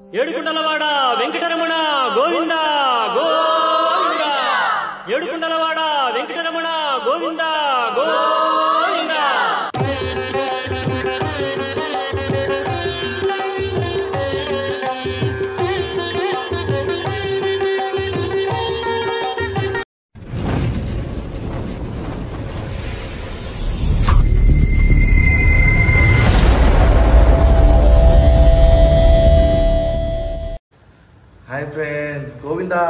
ఏడుకుండలవాడ Venkataramana Govinda Govinda ఏడుకుండలవాడ Venkataramana Govinda Govinda hi friend Govinda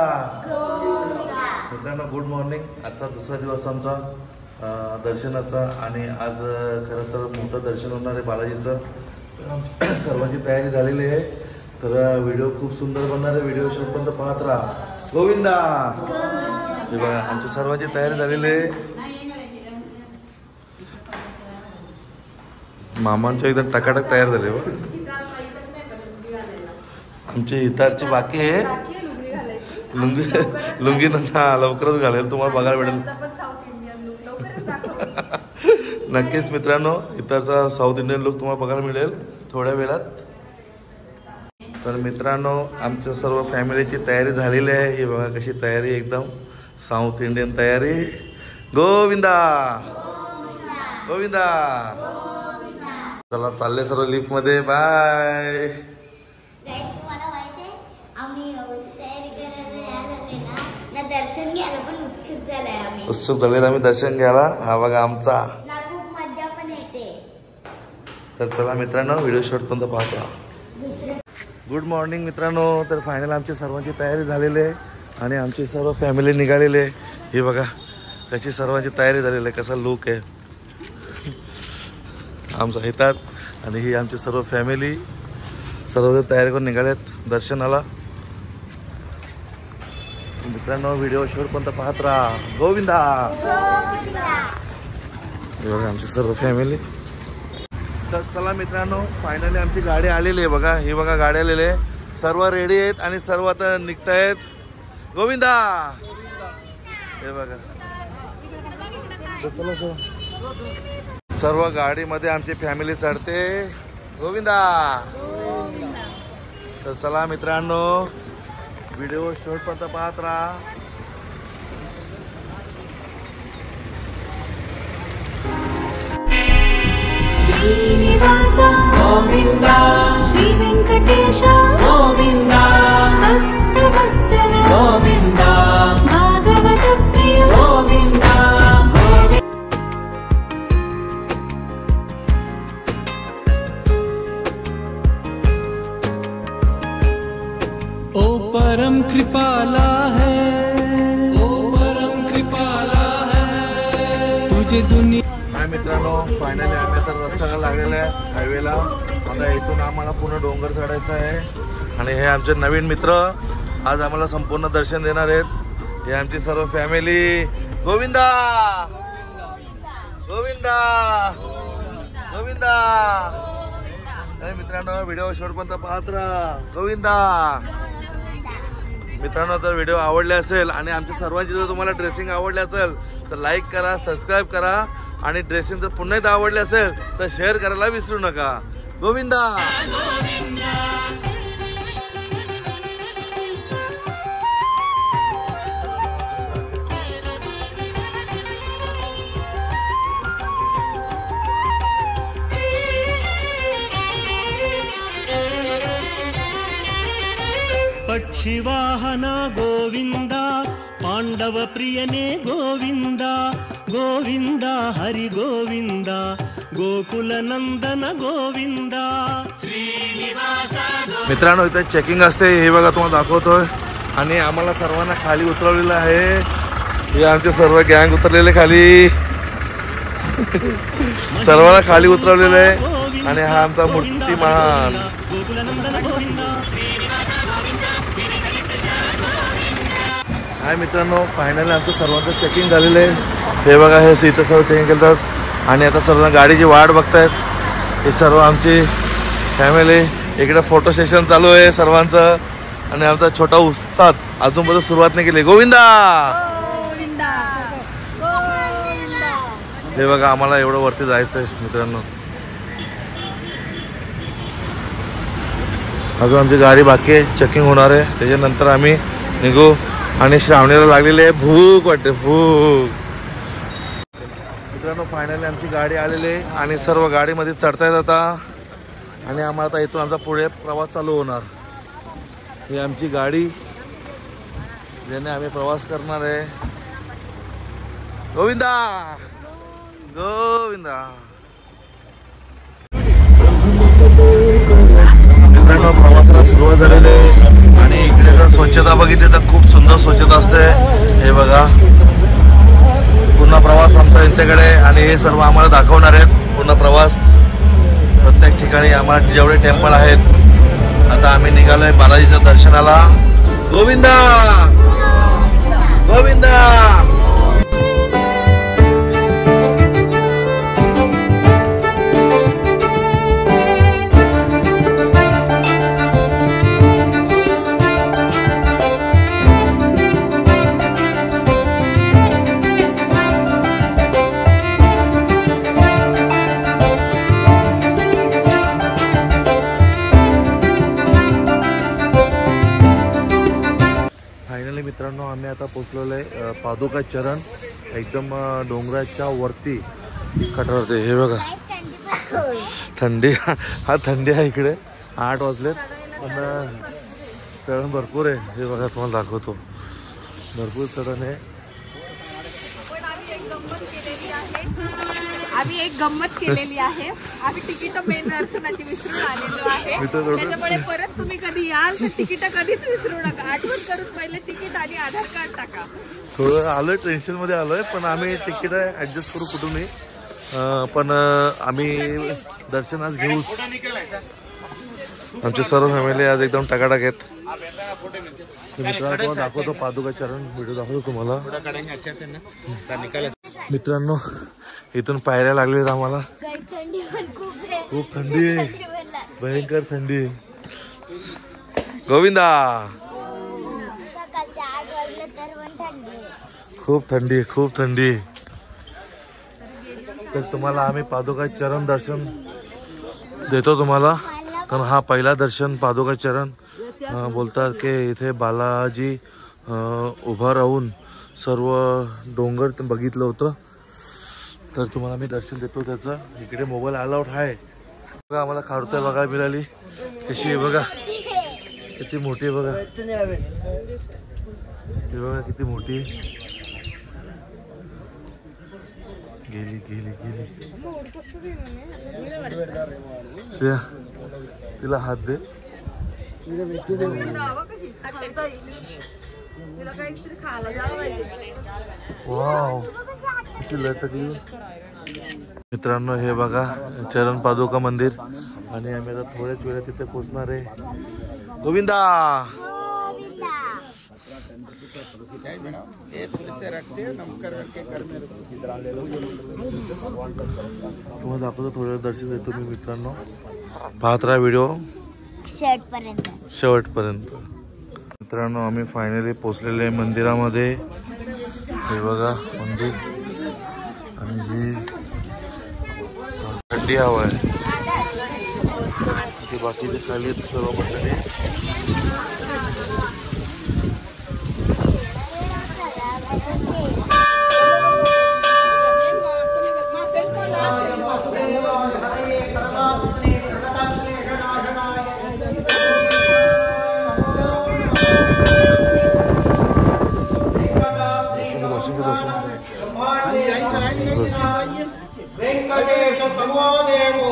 मित्रांनो good morning. आजचा दुसरा दिवस आमचा दर्शनाचा आणि आज खरं तर मोठं दर्शन होणार आहे बालाजीचं। तर सर्वांची तयारी झालेली आहे, तर व्हिडिओ खूप सुंदर बनणार आहे, व्हिडिओ शेवटपर्यंत पाहत राहा। गोविंदा हे बघा आमची सर्वांची तयारी झालेली आहे। मामांच्या एकदम टकाटक तयार झाले हो। आमची इतारची बाकी आहे, लुंगी ना लवकरच घालेल, तुम्हाला बघायला भेटेल नक्कीच मित्रांनो। इतरचा साऊथ इंडियन लुक तुम्हाला बघायला मिळेल थोड्या वेळात। तर मित्रांनो आमच्या सर्व फॅमिलीची तयारी झालेली आहे, ही बघा कशी तयारी, एकदम साऊथ इंडियन तयारी। गोविंदा गोविंदा चला चालले सर्व लिफ्ट मध्ये, बाय। उत्सुक झाले आम्ही दर्शन घ्यायला। हा बघा आमचा, खूप मजा पण येते। तर चला मित्रांनो व्हिडिओ शॉर्टपर्यंत पाहता। गुड मॉर्निंग मित्रांनो। तर फायनल आमची सर्वांची तयारी झालेली आहे आणि आमची सर्व फॅमिली निघालेली आहे। हे बघा त्याची सर्वांची तयारी झालेली आहे, कसा लुक आहे आमचा येतात। आणि ही आमची सर्व फॅमिली सर्व तयारी करून निघालेत दर्शनाला। मित्रांनो व्हिडिओ शेवटपर्यंत पाहत राहा। गोविंदा हे बघा आमची सर्व फॅमिली। तर चला मित्रांनो फायनली आमची गाडी आलेली आहे बघा, ही बघा गाडी आलेली आहे, सर्व रेडी आहेत आणि सर्व आता निघतायत। गोविंदा हे बघा, तर चला चला सर्व गाडीमध्ये आमची फॅमिली चढते। गोविंदा तर चला मित्रांनो व्हिडिओ शेवटपर्यंत पाहत राहा। श्रीनिवास गोविंदा श्री वेंकटेश गोविंदा भक्तवत्सल गोविंदा भागवत प्रिय गोविंदा। ओ परम कृपाला है, ओ परम कृपाला है तुझे दुनिया। हाय मित्रांनो फायनली आम्ही आता रस्त्याला लागलेला आहे हायवेला। आता इथून आम्हाला पूर्ण डोंगर चढायचं आहे आणि हे आमचे नवीन मित्र आज आम्हाला संपूर्ण दर्शन देणार आहेत। हे आमची सर्व फॅमिली। गोविंदा गोविंदा गोविंदा। अरे मित्रांनो व्हिडिओ शेवटपर्यंत पाहत राहा। गोविंदा मित्रांनो जर व्हिडिओ आवडले असेल आणि आमच्या सर्वांची जर तुम्हाला ड्रेसिंग आवडली असेल तर लाईक करा, सबस्क्राईब करा आणि ड्रेसिंग जर पुन्हा एकदा आवडले असेल तर शेअर करायला विसरू नका। गोविंदा पक्षिवाहना गोविंदा पांडव प्रियने गोविंदा गोविंदा हरि गोविंदा गोकुल नंदन गोविंदा। मित्रांनो इथे चेकिंग असते, हे बघा तुम्हाला दाखवतोय आणि आम्हाला सर्वांना खाली उतरवलेलं आहे। हे आमचे सर्व गँग उतरलेले खाली सर्वांना खाली उतरवलेलं आहे आणि हा आमचा मूर्तिमान। हाय मित्रांनो फायनली आमचं सर्वांचं चेकिंग झालेलं आहे। हे बघा हे इथं सर्व चेकिंग करतात आणि आता सर्व गाडीची वाट बघतायत हे सर्व आमची फॅमिली। इकडे फोटो सेशन चालू आहे सर्वांचं आणि आमचा छोटा उस्ताद अजूनपर्यंत सुरुवात नाही केली। गोविंदा हे बघा आम्हाला एवढं वरती जायचं आहे मित्रांनो। अजून आमची गाडी बाकी आहे, चेकिंग होणार आहे, त्याच्यानंतर आम्ही निघू. आणि श्रावणीला लागलेली आहे भूक, वाटते भूक. मित्रांनो फायनली आमची गाडी आलेली आहे आणि सर्व गाडीमध्ये चढता येत आता. आणि आम्हाला आता इथून आमचा पुढे प्रवास चालू होणार. ही आमची गाडी ज्याने आम्ही प्रवास करणार आहे. गोविंदा गोविंदा. मित्रांनो प्रवासाला सुरुवात झालेली आहे आणि इकडे जर स्वच्छता बघितली तर खूप सुंदर स्वच्छता असते. हे बघा पूर्ण प्रवास आमचा यांच्याकडे आणि हे सर्व आम्हाला दाखवणार आहेत. पूर्ण प्रवास प्रत्येक ठिकाणी आम्हाला जेवढे टेम्पल आहेत. आता आम्ही निघालोय बालाजीच्या दर्शनाला. गोविंदा गोविंदा. मित्रांनो आम्ही आता पोचलेलो आहे पादुका चरण. एकदम डोंगराच्या वरती कटरते. हे बघा थंडी, हा थंडी आहे इकडे. 8 वाजलेत पण चढण भरपूर आहे. हे बघा तुम्हाला दाखवतो, भरपूर चढण आहे. आम्ही एक गंमत केलेली आहे. आम्ही तिकीट मेन दर्शनाची विसरून आलेलो आहे. त्याच्यामुळे परत तुम्ही कधी याल तर तिकीट कधीच विसरू नका. आठवण करून पहिले तिकीट आणि आधार कार्ड टाका. थोडं आलोय, टेन्शन मध्ये आलोय, पण आम्ही तिकीट ऍडजस्ट करू कुठूनही. पण आम्ही दर्शन आज घेऊ. आमची सर्व फॅमिली आज एकदम टकाटक आहेत. मित्रांनो दाखवतो पादुका चरण, व्हिडिओ दाखवतो तुम्हाला. मित्रांनो इथून पायऱ्या लागलेत आम्हाला. थंडी पण खूप थंडी आहे, भयंकर थंडी आहे. गोविंदा. सकाळच्या 8 वाजले तर पण थंडी. खूप थंडी आहे, खूप थंडी आहे. तर तुम्हाला आम्ही पादुका चरण दर्शन देतो तुम्हाला. कारण हा पहिला दर्शन पादुका चरण. बोलतात की इथे बालाजी उभा राहून सर्व डोंगर बघितलं होतं. तर तुम्हाला मी दर्शन देतो त्याचं. इकडे मोबाईल अलाउड आहे. बघा आम्हाला खारुताई बघायला मिळाली. कशी आहे बघा, किती मोठी आहे बघा. हे बघा किती मोठी. गेली गेली गेली. श्रेया तिला हात दे. वाव कशी लटकली. मित्रांनो हे बघा चरण पादुका मंदिर. आणि आम्ही आता थोड्याच वेळात तिथे पोहोचणार आहे. गोविंदा. तुम्हाला दाखवतो थोडं दर्शन देतो मी. मित्रांनो पाहत राहा व्हिडिओ शेवटपर्यंत. मित्रांनो आम्ही फायनली पोचलेले आहे मंदिरामध्ये. हे बघा मंदिर. आणि ही थंडी हवा आहे. बाकीचे खाली सर्व मंडळी. वेंकटेश समो देवो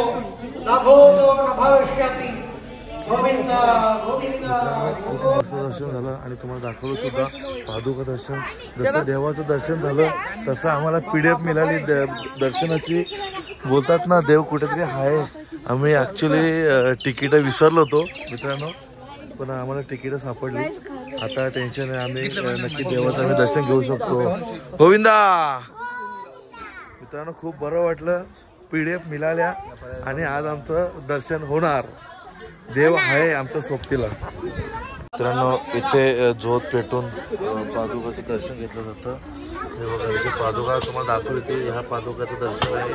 नभूतो न भविष्यति. गोविंदा गोविंदा. दर्शन झालं आणि तुम्हाला दाखवलं सुद्धा पादुका दर्शन. जसं देवाचं दर्शन झालं तसं आम्हाला PDF मिळाली दर्शनाची. बोलतात ना देव कुठेतरी आहे. आम्ही ॲक्च्युली तिकीट विसरलो होतो मित्रांनो, पण आम्हाला तिकीट सापडली. आता टेन्शन आहे, आम्ही नक्की देवाचं आम्ही दर्शन घेऊ शकतो. गोविंदा. मित्रांनो खूप बरं वाटलं. PDF मिळाल्या आणि आज आमचं दर्शन होणार. देव आहे आमच्या सोबतीला. मित्रांनो इथे झोत पेटून पादुकाचं दर्शन घेतलं जातं. हे बघा इथे पादुका तुम्हाला दाखवली. ह्या पादुकाचं दर्शन आहे.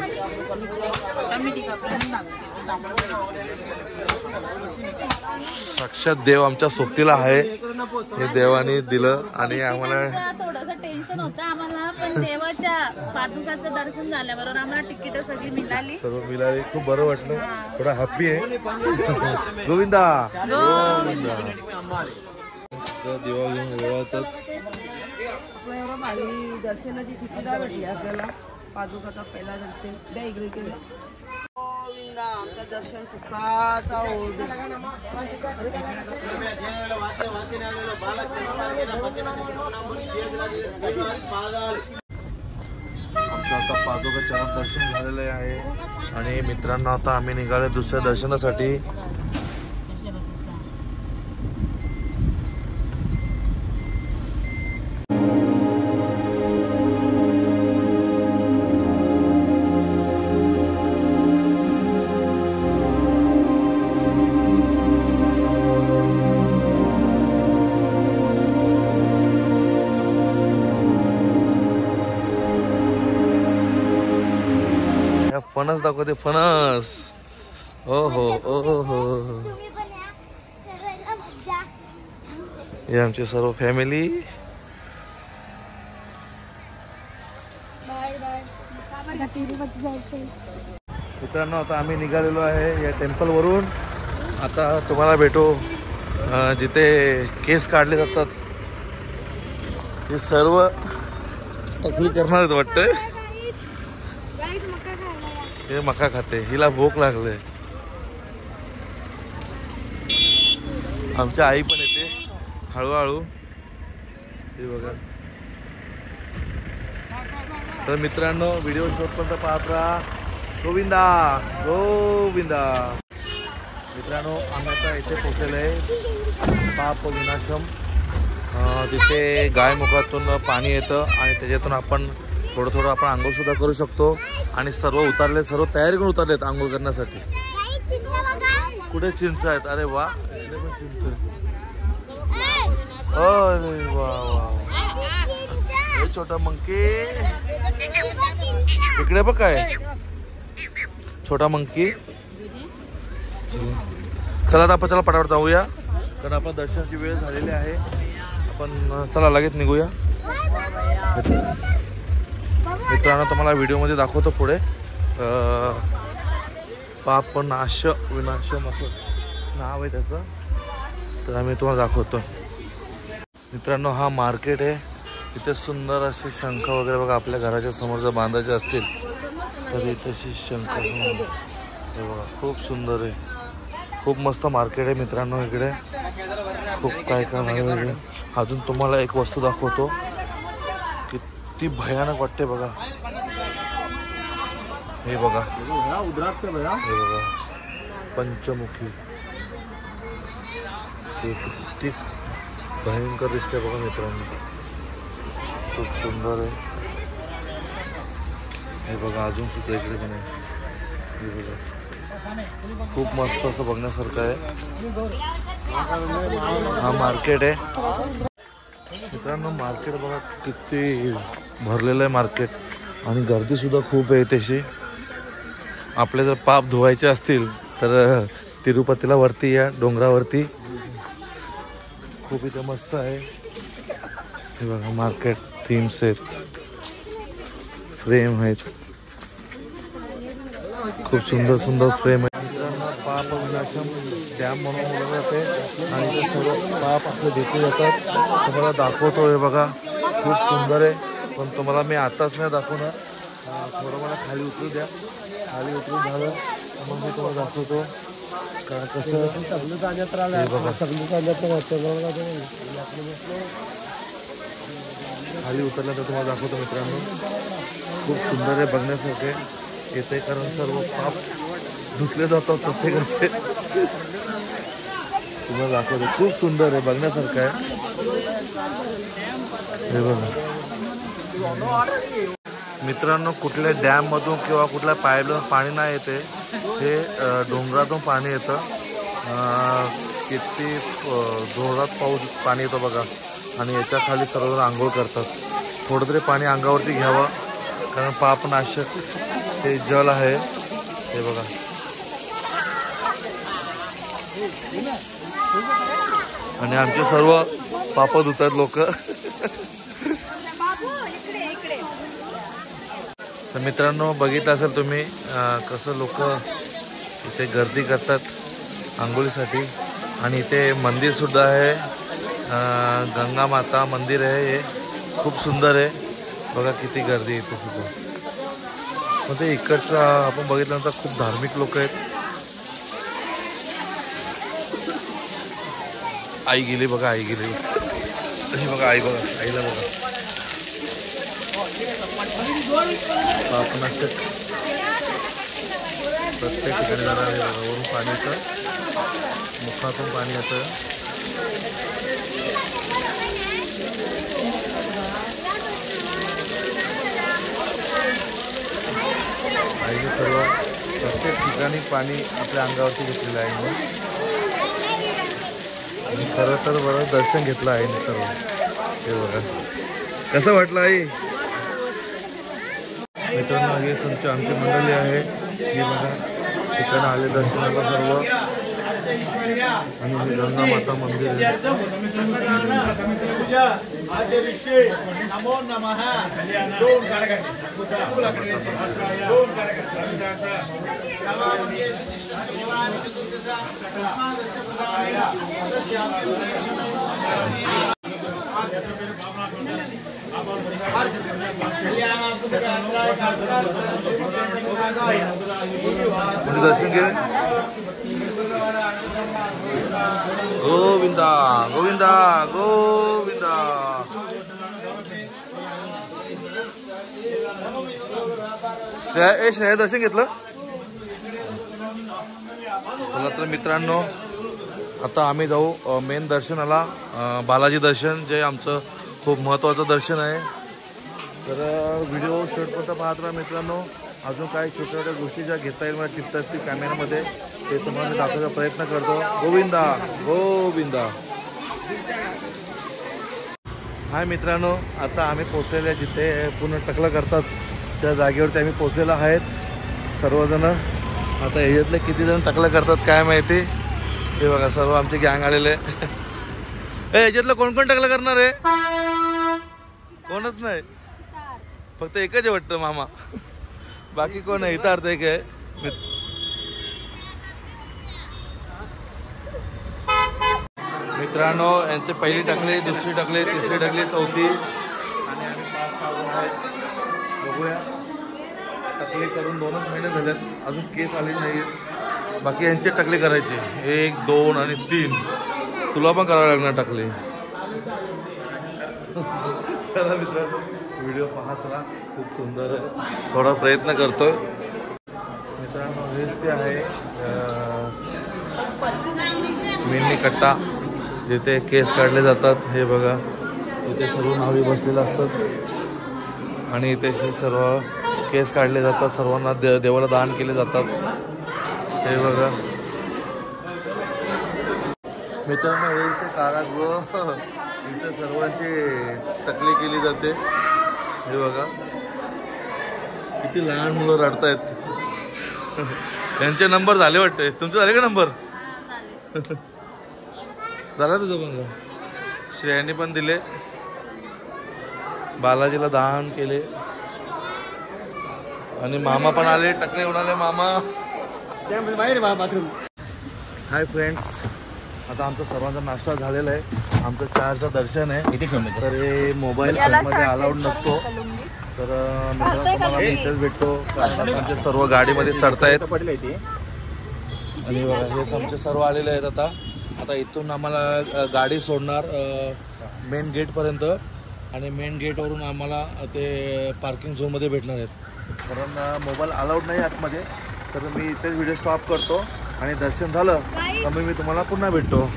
साक्षात देव आमच्या सोबतीला आहे, हे देवाने दिलं आणि आम्हाला थोडंसं टेन्शन होतं आम्हाला, पण देवाच्या पादुकाचं दर्शन झाल्याबरोबर आम्हाला तिकीट सगळी मिळाली. सर्व मिळाली, खूप बरं वाटलं, थोडा हॅपी आहे. गोविंदा गोविंदा. देवा घेऊन ओळखतात. दर्शनाची तिकीट भेटली आपल्याला, पादुकाचा पहिला दर्शन द्या इकडे केलं. गोविंदा आमचं दर्शन सुखाचा होऊ दे. आमचं आता पादुकाच्या दर्शन झालेलं आहे आणि मित्रांनो आता आम्ही निघाले दुसऱ्या दर्शनासाठी. फणस दाखवते, फणस. हो हो हो हो. तुम्ही पण या, फिरायला मज्जा. हे आमची सर्व फॅमिली. Bye bye. आता तिरुपती जायचंय. मित्रांनो आता आम्ही निघालेलो आहे या टेम्पल वरून. आता तुम्हाला भेटू जिथे केस काढले जातात. हे सर्व टकली करणार आहेत वाटतंय. हे मका खाते, हिला भूक लागले. आमच्या आई पण येते हळूहळू. हे बघा. तर मित्रांनो व्हिडिओ शेवटपर्यंत पाहत राहा. गोविंदा गोविंदा. मित्रांनो आम्ही आता इथे पोहोचलेलो आहे पाप विनाशम. तिथे गायमुखातून पाणी येतं आणि त्याच्यातून आपण थोडं थोडं आपण आंघोळ सुद्धा करू शकतो. आणि सर्व उतरले, सर्व तयारी करून उतरलेत आंघोळ करण्यासाठी. कुठे चिंच आहेत? अरे वा, अरे वा वा. छोटा मंकी इकडे बघ काय, छोटा मंकी. चला आता आपण चला पटापट जाऊया कारण आपण दर्शनाची वेळ झालेली आहे. आपण चला लगेच निघूया. मित्रांनो तुम्हाला व्हिडिओमध्ये दाखवतो पुढे. पाप नाश विनाशम असं नाव आहे त्याचं, तर आम्ही तुम्हाला दाखवतो. मित्रांनो हा मार्केट आहे. इथे सुंदर असे शंख वगैरे बघा, आपल्या घराच्या समोर जर बांधायचे असतील तर इथे शंख हे बघा, खूप सुंदर आहे. खूप मस्त मार्केट आहे मित्रांनो. इकडे खूप काय काय. अजून तुम्हाला एक वस्तू दाखवतो, किती भयानक वाटते बघा. हे बघा, हे बघा पंचमुखी. हे किती भयंकर दिसते बघा मित्रांनो. खूप सुंदर आहे. हे बघा अजून सुद्धा इकडे पण आहे. हे बघा खूप मस्त असं बघण्यासारखं आहे. हा मार्केट आहे मित्रांनो. मार्केट बघा किती भरलेलं आहे मार्केट आणि गर्दी सुद्धा खूप आहे तशी. आपले जर पाप धुवायचे असतील तर तिरुपतीला वरती या डोंगरावरती. खूप इथे मस्त आहे. हे बघा मार्केट थीम्स आहेत, फ्रेम आहेत, खूप सुंदर सुंदर फ्रेम आहे. पाप विनाशम डॅम म्हणून बोललं जाते आणि ते सर्व पाप आपले धुतले जातात. तुम्हाला दाखवतो. हे बघा खूप सुंदर आहे, पण तुम्हाला मी आताच नाही दाखवणार. थोडं मला खाली उतरू द्या. खाली उतरून झालं मग मी तुम्हाला दाखवतो का कसं. हे बघा खाली उतरलं तर तुम्हाला दाखवतो मित्रांनो. खूप सुंदर आहे, बघण्यासारखे येते कारण सर्व पाप धुतले जातात प्रत्येकाचे. तुम्हाला दाखवतो. खूप सुंदर आहे, बघण्यासारखं आहे. हे बघा मित्रांनो, कुठल्या डॅममधून किंवा कुठल्या पाईपलाईन पाणी नाही येते. हे डोंगरातून पाणी येतं. किती जोरात पाणी येतं बघा. आणि याच्या खाली सर्वजण आंघोळ करतात. थोडं तरी पाणी अंगावरती घ्यावं कारण पापनाशक हे जल आहे. हे बघा आणि आमचे सर्व पाप धुतात लोक. तर मित्रांनो बघितलं असेल तुम्ही कसं लोक इथे गर्दी करतात आंघोळीसाठी. आणि इथे मंदिर सुद्धा आहे, गंगा माता मंदिर आहे, हे खूप सुंदर आहे. बघा किती गर्दी इथे सुद्धा. मग ते इकडचं आपण बघितल्यानंतर खूप धार्मिक लोक आहेत. आई गेली बघा, आई गेली तशी बघा, आई बघा, आईला बघा. आपण प्रत्येक ठिकाणी जाणार आहे बघा. वरून पाणी येतं, मुखातून पाणी येतं. आईने सर्व प्रत्येक ठिकाणी पाणी आपल्या अंगावरती घेतलेलं आहे. आणि खरं तर बरं दर्शन घेतलं आहे ना सर्व. हे बघा कसं वाटलं आई. मित्रांनो हे तुमची आमची मंडळी आहे, ही बघा ठिकाण आले दर्शनाला सर्व. आणि हे गंगा माता मंदिर आहे. दर्शन घे. गोविंदा गोविंदा गोविंदा. श्रेया दर्शन घेतलं. चला तर मित्रांनो आता आम्ही जाऊ मेन दर्शनाला, बालाजी दर्शन, जे आमचं खूप महत्त्वाचं दर्शन आहे. तर व्हिडिओ शेवटपर्यंत पाहत राहा मित्रांनो. अजून काही छोट्या छोट्या गोष्टी ज्या घेता येईल मला टिप्स असतील कॅमेऱ्यामध्ये, ते तुम्हाला दाखवायचा प्रयत्न करतो. गोविंदा गोविंदा. हाय मित्रांनो, आता आम्ही पोचलेले जिथे पूर्ण टकलं करतात त्या जागेवरती आम्ही पोचलेलो आहेत सर्वजण. आता ह्याच्यातले किती जण टकलं करतात काय माहिती. हे बघा सर्व आमचे गँग आलेले. ह्याच्यातलं कोण कोण टकलं करणार आहे. कोणच नाही, फक्त एकच आहे वाटतं मामा, बाकी कोण आहे. इथं अर्थ एक आहे. मित्रांनो यांचे पहिली टकले, दुसरी टकले, तिसरी टकले, चौथी, आणि आम्ही 5-6 जण आहेत. बघूया. टकले करून 2च महिने झालेत, अजून केस आले नाही. बाकी यांचे टकले करायचे 1, 2 आणि 3. तुला पण करावं लागणार टकले. चला मित्रांनो व्हिडिओ पाहत राहा, खूप सुंदर आहे. थोडा प्रयत्न करतोय मित्रांनो. हेच ते आहे मिनी कट्टा, जिथे केस काढले जातात. हे बघा इथे सर्व नावी बसलेले असतात आणि इथे सर्व केस काढले जातात. सर्वांना देवाला दान केले जातात. हे बघा मित्रांनो हे ते कारागृह, इथे सर्वांची टकली केली जाते. हे बघा किती लहान मुलं रडतायत. यांचे नंबर झाले वाटते. तुमचे झाले का नंबर. झाला तुझं पण. श्रेयाने पण दिले, बालाजीला दान केले, आणि मामा पण आले, टकले येऊन आले मामा. हाय फ्रेंड्स, आता आमचा सर्वांचा नाश्ता झालेला आहे. आमचं 4चं दर्शन आहे. तर हे मोबाईल फोनमध्ये अलाउड नसतो. तर तुम्हाला मी इथेच भेटतो, कारण आमचे सर्व गाडीमध्ये चढतायत. आणि बघा हे आमचे सर्व आलेले आहेत. आता इथून आम्हाला गाडी सोडणार मेन गेटपर्यंत, आणि मेन गेटवरून आम्हाला ते पार्किंग झोनमध्ये भेटणार आहेत. कारण मोबाईल अलाउड नाही आतमध्ये. तर मी इथेच व्हिडिओ स्टॉप करतो, आणि दर्शन झालं तर मी तुम्हाला पुन्हा भेटतो.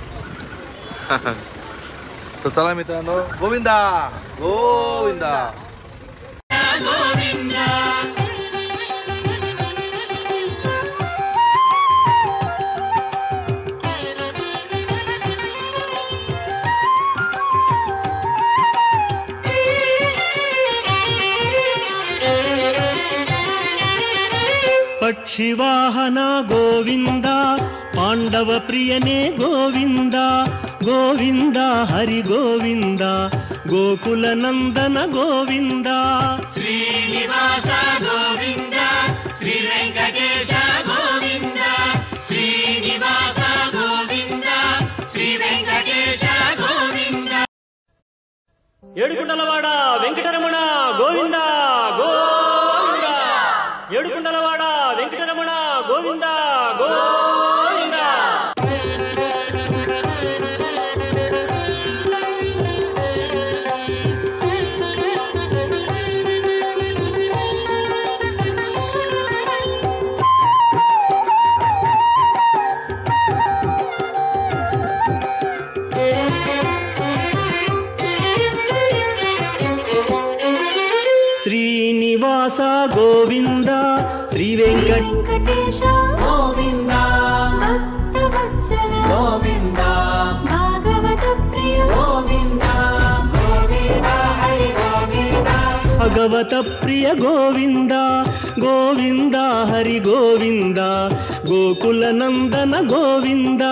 तर चला मित्रांनो, गोविंदा गोविंदा. पक्षिवाहना गोविंदा, पांडव प्रियने गोविंद गोविंद हरि गोविंद गोकुल नंदन गोविंद श्रीनिवास गोविंद श्री वेंकटेश गोविंद श्रीनिवास गोविंद श्री वेंकटेश गोविंद ఏడుకుండలవాడ వెంకటరమణ గోవింద గోవింద ఏడుకుండలవాడ వెంకటరమణ గోవింద గోవింద శ్రీనివాస గోవింద శ్రీ వెంకటేశ గోవింద భక్తవత్సల గోవింద భాగవత ప్రియ గోవింద గోవింద హరి గోవింద భగవత ప్రియ గోవింద గోవింద హరి గోవింద గోకుల నందన గోవింద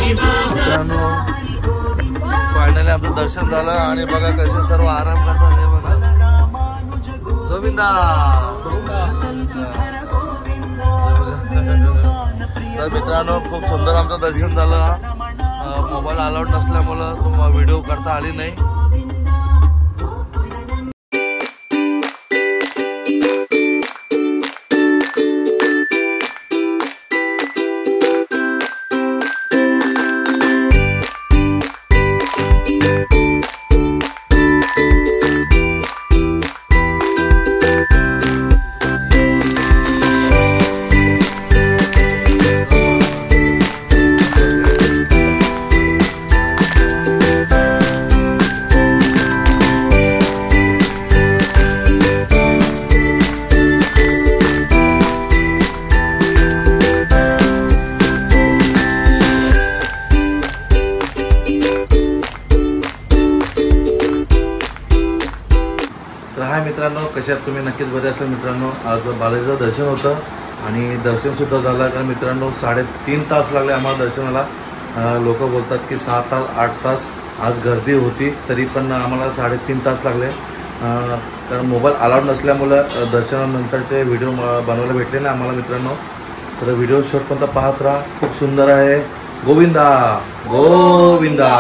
मित्रांनो फायनली आमचं दर्शन झालं आणि बघा कसे सर्व आराम करतात हे बघा गोविंदा तर मित्रांनो खूप सुंदर आमचं दर्शन झालं मोबाईल अलाउड नसल्यामुळं तुम्हाला व्हिडिओ करता आली नाही मित्रांनो कशात तुम्ही नक्कीच बरे असाल मित्रांनो आज बालाजीचं दर्शन होतं आणि दर्शनसुद्धा झालं कारण मित्रांनो 3.5 तास लागले आम्हाला दर्शनाला लोक बोलतात की 6 तास 8 तास आज गर्दी होती तरी पण आम्हाला 3.5 तास लागले कारण मोबाईल अलाउड नसल्यामुळं दर्शनानंतरचे व्हिडिओ बनवायला भेटले नाही आम्हाला मित्रांनो तर व्हिडिओ शेवटपर्यंत पाहत राहा खूप सुंदर आहे गोविंदा गोविंदा